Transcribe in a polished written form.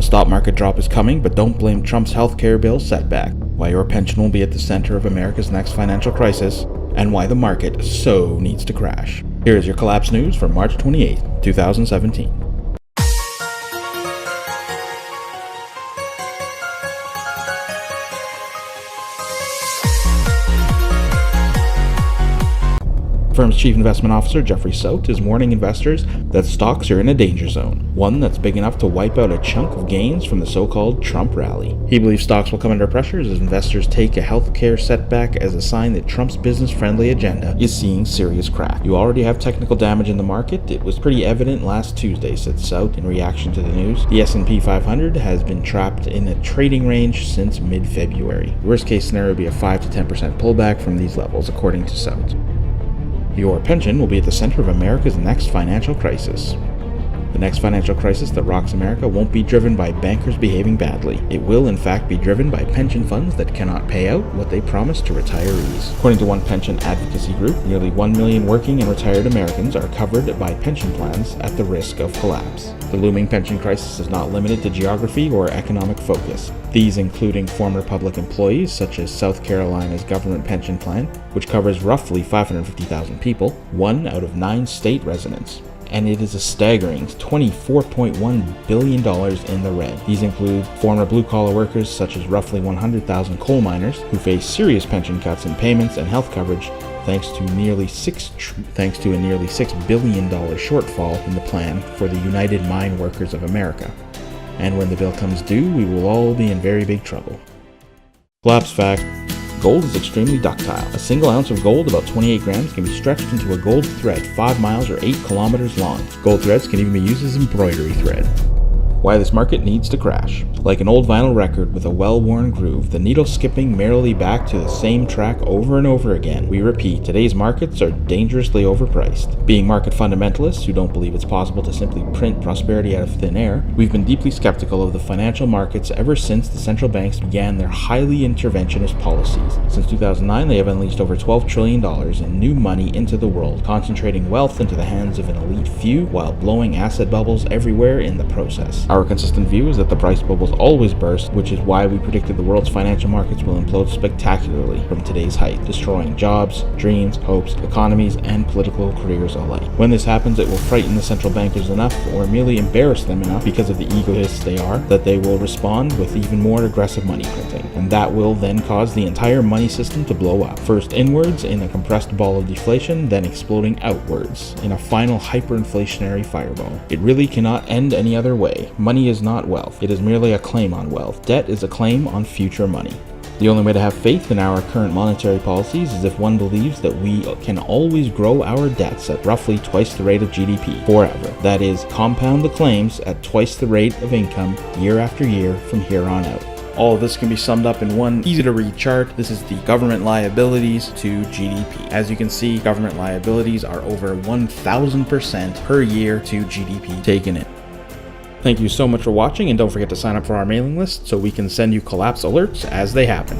A stock market drop is coming, but don't blame Trump's healthcare bill setback. Why your pension will be at the center of America's next financial crisis, and why the market so needs to crash. Here is your collapse news for March 28, 2017. The firm's chief investment officer, Jeffrey Sout, is warning investors that stocks are in a danger zone, one that's big enough to wipe out a chunk of gains from the so-called Trump rally. He believes stocks will come under pressure as investors take a healthcare setback as a sign that Trump's business-friendly agenda is seeing serious crack. You already have technical damage in the market. It was pretty evident last Tuesday, said Sout in reaction to the news. The S&P 500 has been trapped in a trading range since mid-February. The worst-case scenario would be a 5 to 10% pullback from these levels, according to Sout. Your pension will be at the center of America's next financial crisis. The next financial crisis that rocks America won't be driven by bankers behaving badly. It will, in fact, be driven by pension funds that cannot pay out what they promised to retirees. According to one pension advocacy group, nearly 1 million working and retired Americans are covered by pension plans at the risk of collapse. The looming pension crisis is not limited to geography or economic focus. These including former public employees such as South Carolina's government pension plan, which covers roughly 550,000 people, 1 out of 9 state residents. And it is a staggering $24.1 billion in the red. These include former blue-collar workers such as roughly 100,000 coal miners who face serious pension cuts in payments and health coverage thanks to a nearly $6 billion shortfall in the plan for the United Mine Workers of America. And when the bill comes due, we will all be in very big trouble. Collapse fact. Gold is extremely ductile. A single ounce of gold, about 28 grams, can be stretched into a gold thread 5 miles or 8 kilometers long. Gold threads can even be used as embroidery thread. Why this market needs to crash. Like an old vinyl record with a well-worn groove, the needle skipping merrily back to the same track over and over again. We repeat, today's markets are dangerously overpriced. Being market fundamentalists who don't believe it's possible to simply print prosperity out of thin air, we've been deeply skeptical of the financial markets ever since the central banks began their highly interventionist policies. Since 2009, they have unleashed over $12 trillion in new money into the world, concentrating wealth into the hands of an elite few while blowing asset bubbles everywhere in the process. Our consistent view is that the price bubbles always burst, which is why we predicted the world's financial markets will implode spectacularly from today's height, destroying jobs, dreams, hopes, economies, and political careers alike. When this happens, it will frighten the central bankers enough, or merely embarrass them enough because of the egoists they are, that they will respond with even more aggressive money printing. And that will then cause the entire money system to blow up, first inwards in a compressed ball of deflation, then exploding outwards in a final hyperinflationary fireball. It really cannot end any other way. Money is not wealth. It is merely a claim on wealth. Debt is a claim on future money. The only way to have faith in our current monetary policies is if one believes that we can always grow our debts at roughly twice the rate of GDP forever. That is, compound the claims at twice the rate of income year after year from here on out. All of this can be summed up in one easy-to-read chart. This is the government liabilities to GDP. As you can see, government liabilities are over 1,000% per year to GDP taken in. Thank you so much for watching, and don't forget to sign up for our mailing list so we can send you collapse alerts as they happen.